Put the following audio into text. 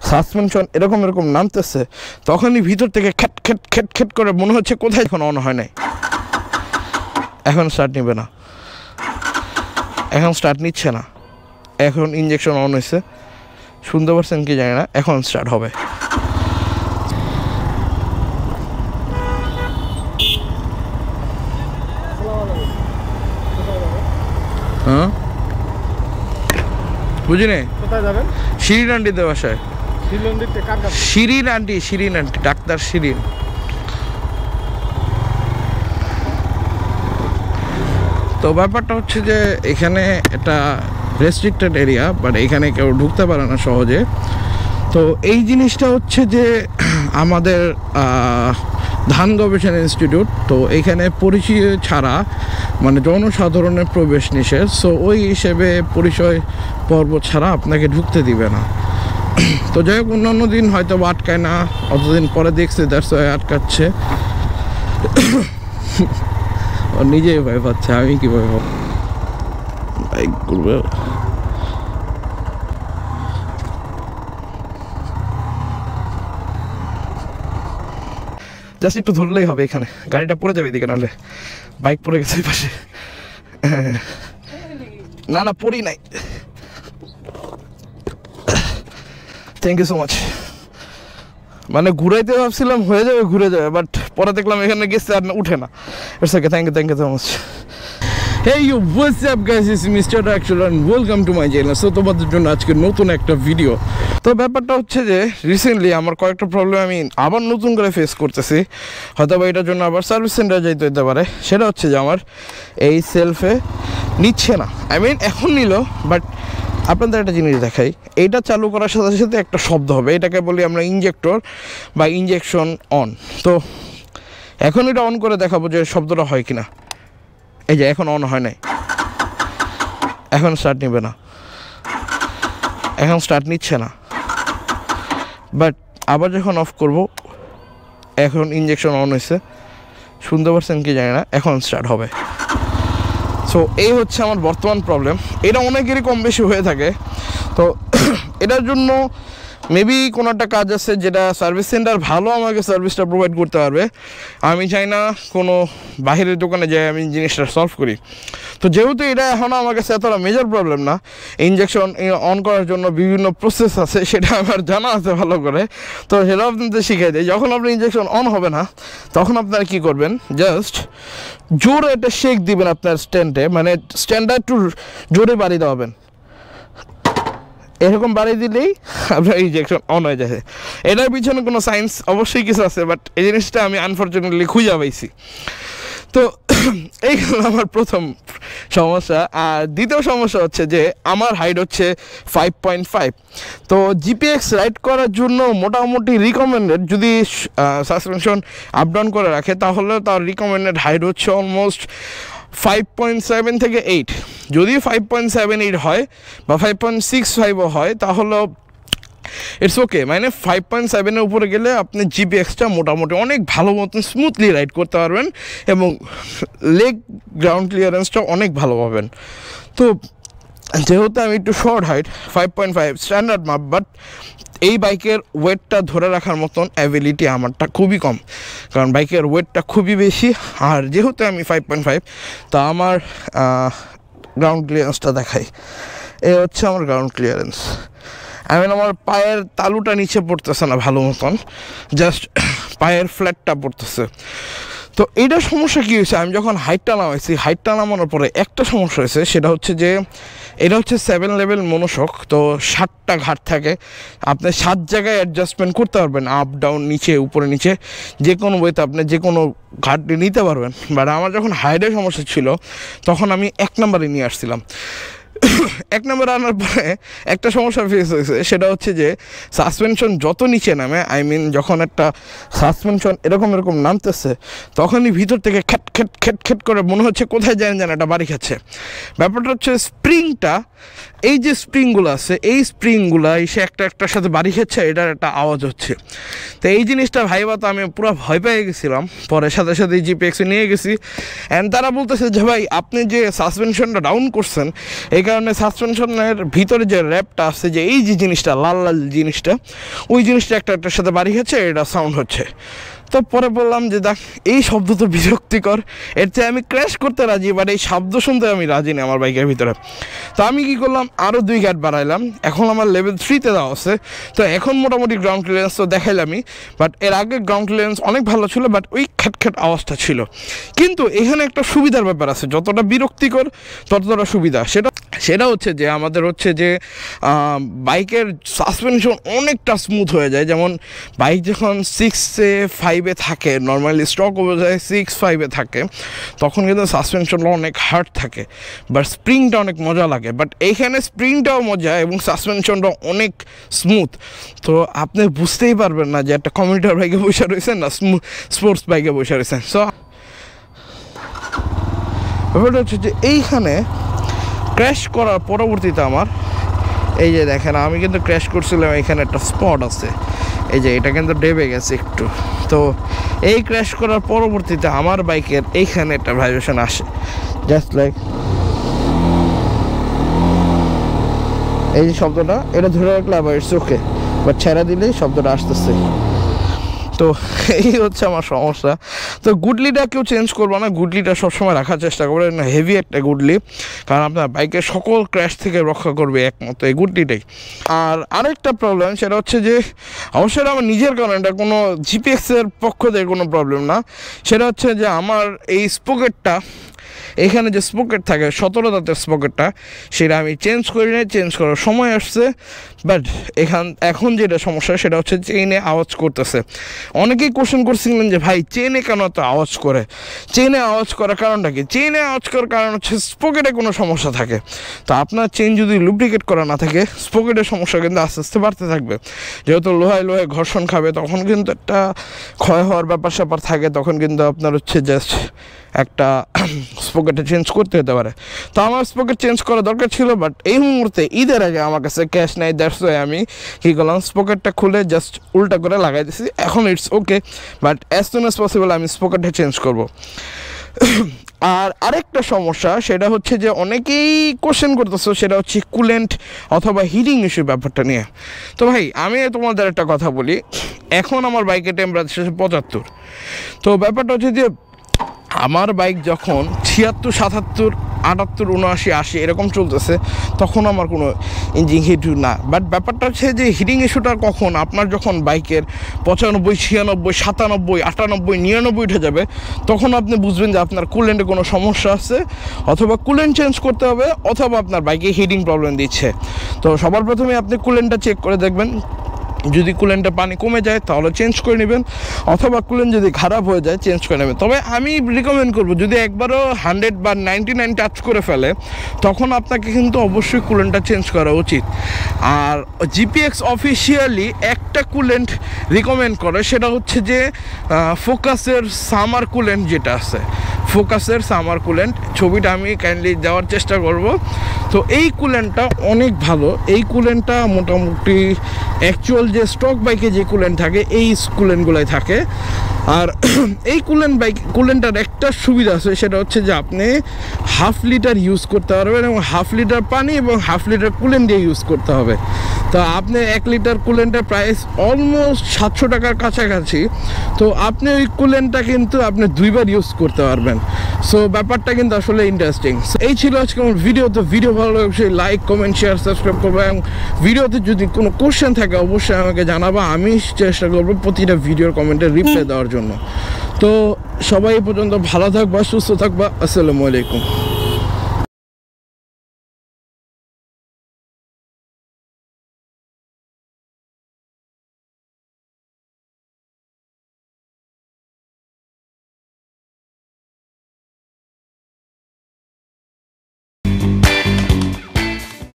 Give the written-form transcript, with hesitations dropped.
Suspension এরকম এরকম নামতেছে, তখনই ভিতর থেকে খ্যাট খ্যাট খ্যাট খ্যাট করে মনে হচ্ছে কোথায় এখন অন হয় নাই। এখন স্টার্ট নেবে না, এখন স্টার্ট নিচ্ছে না। এখন ইঞ্জেকশন অন হয়েছে, শুনতে পারছেন কি জানি না, এখন স্টার্ট হবে। হ্যাঁ বুঝিনি, কোথায় যাবেন? শিরিন আন্টিতে বাসায়। Shirin aunty, Shirin aunty, doctor Shirin. তো ব্যাপারটা হচ্ছে যে এখানে এটা রেস্ট্রিক্টেড এরিয়া, বাট এখানে কেউ ঢুকতে পারে না সহজে। তো এই জিনিসটা হচ্ছে যে আমাদের ধান গবেষণা ইনস্টিটিউট, তো এখানে পরিচয় ছাড়া মানে জনসাধারণের প্রবেশ নিষেধ। সো ওই হিসেবে পরিচয় পর্ব ছাড়া আপনাকে ঢুকতে দিবে না। তো যাই হোক, অন্যান্য দিন হয়তো আটকায় না, অতদিন পরে দেখছে দ্যাটস ওয়াই আটকাচ্ছে। ও নিজেই ভয় পাচ্ছে, আমি কি ভয় পাবো? বাইক করবে জাস্ট একটু ধরলেই হবে। এখানে গাড়িটা পড়ে যাবে এদিকে, নাহলে বাইক পড়ে গেছে ওই পাশে। না না পড়ি নাই। Thank you so much. মানে ঘুরাইতে ভাবছিলাম হয়ে যাবে, ঘুরে যাবে, বাট পরে দেখলাম এখানে গেছে আর উঠে না। It's okay, thank you so much. Hey yo, what's up guys, it's Mr. Actual and welcome to my channel. So তোমাদের জন্য আজকে নতুন একটা ভিডিও। তো ব্যাপারটা হচ্ছে যে রিসেন্টলি আমার কয়েকটা প্রবলেম আমি আবার নতুন করে ফেস করতেছি। হয়তো বা এটার জন্য আবার সার্ভিস সেন্টার যাইতে হতে পারে। সেটা হচ্ছে যে আমার এই সেলফে নিচ্ছে না, আই মিন এখন নিল, বাট আপনাদের একটা জিনিস দেখাই। এইটা চালু করার সাথে সাথে একটা শব্দ হবে, এটাকে বলি আমরা ইনজেক্টর বা ইনজেকশন অন। তো এখন এটা অন করে দেখাবো যে শব্দটা হয় কিনা। এই যে এখন অন হয় নাই, এখন স্টার্ট নেবে না, এখন স্টার্ট নিচ্ছে না। বাট আবার যখন অফ করব, এখন ইঞ্জেকশন অন হয়েছে, শুনতে পারছেন কি জানি না, এখন স্টার্ট হবে। সো এই হচ্ছে আমার বর্তমান প্রবলেম। এটা অনেকেরই কম বেশি হয়ে থাকে। তো এটার জন্য মেবি কোনো একটা কাজ আছে যেটা সার্ভিস সেন্টার ভালো আমাকে সার্ভিসটা প্রোভাইড করতে পারবে। আমি চাই না কোনো বাহিরের দোকানে যাই আমি জিনিসটা সলভ করি। তো যেহেতু এটা এখনও আমার কাছে এতটা মেজর প্রবলেম না, ইনজেকশন অন করার জন্য বিভিন্ন প্রসেস আছে, সেটা আমার জানা আছে ভালো করে। তো সেটা আপনাদের শিখিয়ে দেয়। যখন আপনি ইনজেকশন অন হবে না, তখন আপনারা কী করবেন, জাস্ট জোরে একটা শেক দিবেন আপনার স্ট্যান্ডে, মানে স্ট্যান্ডটা একটু জোরে বাড়ি দেওয়াবেন। এরকম বাড়িয়ে দিলেই আপনার ইনজেকশন অন হয়ে যায়। এটার পিছনে কোনো সায়েন্স অবশ্যই কিছু আছে, বাট এই জিনিসটা আমি আনফর্চুনেটলি খুঁজে পাইছি। তো এই হলো আমার প্রথম সমস্যা। আর দ্বিতীয় সমস্যা হচ্ছে যে আমার হাইট হচ্ছে 5.5। তো জিপিএক্স রাইড করার জন্য মোটামুটি রিকমেন্ডেড, যদি সাসপেনশন আপ ডাউন করে রাখে, তাহলে তার রিকমেন্ডেড হাইট হচ্ছে অলমোস্ট 5.7 থেকে 8। যদি 5.78 হয় বা 5.65ও হয়, তাহলে ইটস ওকে। মানে 5.7-এর উপরে গেলে আপনি জিপিএক্সটা মোটামুটি অনেক ভালো মতন স্মুথলি রাইড করতে পারবেন এবং লেগ গ্রাউন্ড ক্লিয়ারেন্সটা অনেক ভালো পাবেন। তো যেহেতু আমি একটু শর্ট হাইট, 5.5 স্ট্যান্ডার্ড মাপ, বাট এই বাইকের ওয়েটটা ধরে রাখার মতন অ্যাবিলিটি আমারটা খুবই কম, কারণ বাইকের ওয়েটটা খুবই বেশি। আর যেহেতু আমি 5.5, তা আমার গ্রাউন্ড ক্লিয়ারেন্সটা দেখাই। এই হচ্ছে আমার গ্রাউন্ড ক্লিয়ারেন্স। আই মিন আমার পায়ের তালুটা নিচে পড়তেছে না ভালো মতন, জাস্ট পায়ের ফ্ল্যাটটা পড়তেছে। তো এইটার সমস্যা কী হয়েছে, আমি যখন হাইটটা নামাইছি, হাইটটা নামানোর পরে একটা সমস্যা হয়েছে, সেটা হচ্ছে যে এটা হচ্ছে 7 লেভেল মনোশক। তো 7টা ঘাট থাকে, আপনি 7 জায়গায় অ্যাডজাস্টমেন্ট করতে পারবেন, আপ ডাউন, নিচে উপরে নিচে, যে কোনো ওয়েতে আপনি যে কোনো ঘাট নিতে পারবেন। বাট আমার যখন হাইটের সমস্যা ছিল, তখন আমি 1 নম্বরে নিয়ে আসছিলাম। 1 নম্বরে আনার পরে একটা সমস্যা ফেস হয়েছে, সেটা হচ্ছে যে সাসপেনশন যত নিচে নামে, আই মিন যখন একটা সাসপেনশন এরকম এরকম নামতেছে, তখনই ভিতর থেকে খ্যাট খ্যাট খ্যাট খ্যাট করে মনে হচ্ছে কোথায় জানেন একটা বাড়ি খাচ্ছে। ব্যাপারটা হচ্ছে স্প্রিংটা, এই যে স্প্রিংগুলো আছে, এই স্প্রিংগুলো এসে একটার সাথে বাড়ি খাচ্ছে, এটার একটা আওয়াজ হচ্ছে। তো এই জিনিসটা ভাইবা তো আমি পুরো ভয় পেয়ে গেছিলাম। পরে সাথে সাথে জিপিএক্সে নিয়ে গেছি, অ্যান্ড তারা বলতেছে যে ভাই আপনি যে সাসপেনশনটা ডাউন করছেন, এই কারণে সাসপেনশনের ভিতরে যে র্যাপটা আছে, যে এই যে জিনিসটা লাল লাল জিনিসটা, ওই জিনিসটা একটার সাথে বাড়ি হচ্ছে, এটা সাউন্ড হচ্ছে। তো পরে বললাম যে দেখ, এই শব্দ তো বিরক্তিকর, এর চেয়ে আমি ক্র্যাশ করতে রাজি, বাট এই শব্দ শুনতে আমি রাজি না আমার বাইকের ভিতরে। তো আমি কী করলাম, আরও 2 গার্ড বাড়াইলাম। এখন আমার লেভেল 3-তে দেওয়া আছে। তো এখন মোটামুটি গ্রাউন্ড ক্লিয়ারেন্স তো দেখাইলামই, বাট এর আগে গ্রাউন্ড ক্লিয়ারেন্স অনেক ভালো ছিল, বাট ওই খ্যাট আওয়াজটা ছিল। কিন্তু এখানে একটা সুবিধার ব্যাপার আছে, যতটা বিরক্তিকর ততটা সুবিধা। সেটা হচ্ছে যে আমাদের হচ্ছে যে বাইকের সাসপেনশন অনেকটা স্মুথ হয়ে যায়। যেমন বাইক যখন 6-5-এ থাকে, নর্মালি স্টক অবস্থায় 6-5-এ থাকে, তখন কিন্তু সাসপেনশনটা অনেক হার্ড থাকে, বাট স্প্রিংটা অনেক মজা লাগে। বাট এইখানে স্প্রিংটাও মজা এবং সাসপেনশনটা অনেক স্মুথ। তো আপনি বুঝতেই পারবেন না যে একটা কমিউটার বাইকে বসে রয়েছেন না স্পোর্টস বাইকে বসে রয়েছেন। সো ব্যাপারটা হচ্ছে যে এইখানে ক্র্যাশ করার পরবর্তীতে আমার এই যে দেখেন, আমি কিন্তু ক্র্যাশ করছিলাম, এখানে একটা স্পট আছে, এই যে এটা কিন্তু ডেবে গেছে একটু। তো এই ক্র্যাশ করার পরবর্তীতে আমার বাইকের এইখানে একটা ভাইব্রেশন আসে, জাস্ট লাইক এই যে শব্দটা, এটা ধরে রাখলে আবার ইটস ওকে, বাট ছেড়া দিলেই শব্দটা আসতেছে। তো এই হচ্ছে আমার সমস্যা। তো গুডলিটা কেউ চেঞ্জ করবো না, গুডলিটা সবসময় রাখার চেষ্টা করবেন, হেভি একটা গুডলি, কারণ আপনার বাইকের সকল ক্র্যাশ থেকে রক্ষা করবে একমাত্র এই গুডলিটাই। আর আরেকটা প্রবলেম, সেটা হচ্ছে যে অবশ্যই আমার নিজের কারণে, এটা কোনো জিপিএক্সের পক্ষ থেকে কোনো প্রবলেম না, সেটা হচ্ছে যে আমার এই স্পকেটটা, এখানে যে স্পকেট থাকে 17 দাঁতের স্পকেটটা, সেটা আমি চেঞ্জ করি না, চেঞ্জ করার সময় আসছে। বাট এখন যেটা সমস্যা সেটা হচ্ছে চেইনে আওয়াজ করতেছে। অনেকেই কোশ্চেন করছিলেন যে ভাই চেইনে কেন এত আওয়াজ করে, চেইনে আওয়াজ করার কারণটা কি? চেইনে আওয়াজ করার কারণ হচ্ছে স্পকেটে কোনো সমস্যা থাকে। তো আপনার চেইন যদি লুব্রিকেট করা না থাকে, স্পকেটের সমস্যা কিন্তু আস্তে আস্তে বাড়তে থাকবে। যেহেতু লোহায় ঘর্ষণ খাবে, তখন কিন্তু একটা ক্ষয় হওয়ার ব্যাপার স্যাপার থাকে, তখন কিন্তু আপনার হচ্ছে জাস্ট একটা স্পকেটে চেঞ্জ করতে হতে পারে। তো আমার স্পকেট চেঞ্জ করা দরকার ছিল, বাট এই মুহূর্তে ঈদের আগে আমার কাছে ক্যাশ নাই, দ্যাটস ওয়াই আমি কী করলাম, স্পকেটটা খুলে জাস্ট উল্টা করে লাগাই দিয়েছি। এখন it's okay, but as soon as possible আমি স্পকেটটা চেঞ্জ করব। আর আরেকটা সমস্যা, সেটা হচ্ছে যে অনেকেই কোশ্চেন করতেছো, সেটা হচ্ছে কুলেন্ট অথবা হিটিং ইস্যু ব্যাপারটা নিয়ে। তো ভাই আমি তোমাদের একটা কথা বলি, এখন আমার বাইকের টেম্পারেচার 75। তো ব্যাপারটা হচ্ছে যে আমার বাইক যখন 76, 77, 78, 79, 80 এরকম চলতেছে, তখন আমার কোনো ইঞ্জিন হিট না। বাট ব্যাপারটা হচ্ছে যে হিটিং ইস্যুটা কখন, আপনার যখন বাইকের 95, 96, 97, 98, 99 উঠে যাবে, তখন আপনি বুঝবেন যে আপনার কুলেন্টে কোনো সমস্যা আছে, অথবা কুলেন্ট চেঞ্জ করতে হবে, অথবা আপনার বাইকে হিটিং প্রবলেম দিচ্ছে। তো সবার প্রথমে আপনি কুলেন্টটা চেক করে দেখবেন, যদি কুলেন্টে পানি কমে যায় তাহলে চেঞ্জ করে নেবেন, অথবা কুলেন্ট যদি খারাপ হয়ে যায় চেঞ্জ করে নেবেন। তবে আমি রিকমেন্ড করবো, যদি একবারও 100 বা 99 টাচ করে ফেলে, তখন আপনাকে কিন্তু অবশ্যই কুলেন্টটা চেঞ্জ করা উচিত। আর জিপিএক্স অফিসিয়ালি একটা কুলেন্ট রিকমেন্ড করে, সেটা হচ্ছে যে ফোকাসের সামার কুলেন্ট যেটা আছে, ফোকাসের সামার কুলেন্ট, ছবিটা আমি কাইন্ডলি দেওয়ার চেষ্টা করব। তো এই কুলেন্টটা অনেক ভালো, এই কুলেন্টটা মোটামুটি অ্যাকচুয়াল যে স্টক বাইকে যে কুলেন্ট থাকে এই কুলেন্টগুলাই থাকে। আর এই কুলেন্টটার একটা সুবিধা আছে, সেটা হচ্ছে যে আপনি 1/2 লিটার ইউজ করতে পারবেন, এবং 1/2 লিটার পানি এবং 1/2 লিটার কুলেন্ট দিয়ে ইউজ করতে হবে। তো আপনি 1 লিটার কুলেন্টের প্রাইস অলমোস্ট 700 টাকার কাছাকাছি। তো আপনি ওই কুলেন্টটা কিন্তু আপনি 2 বার ইউজ করতে পারবেন। সো ব্যাপারটা কিন্তু আসলে ইন্টারেস্টিং। এই ছিল আজকে আমার ভিডিও। তো ভিডিও ভালো লাগলে অবশ্যই লাইক, কমেন্ট, শেয়ার, সাবস্ক্রাইব করবো, এবং ভিডিওতে যদি কোনো কোশ্চেন থাকে অবশ্যই আমাকে জানাবো, আমি চেষ্টা করবো প্রতিটা ভিডিওর কমেন্টে রিপ্লাই দেওয়ার জন্য। তো সবাই এই পর্যন্ত ভালো থাকবা, সুস্থ থাকবা, আসসালামু আলাইকুম।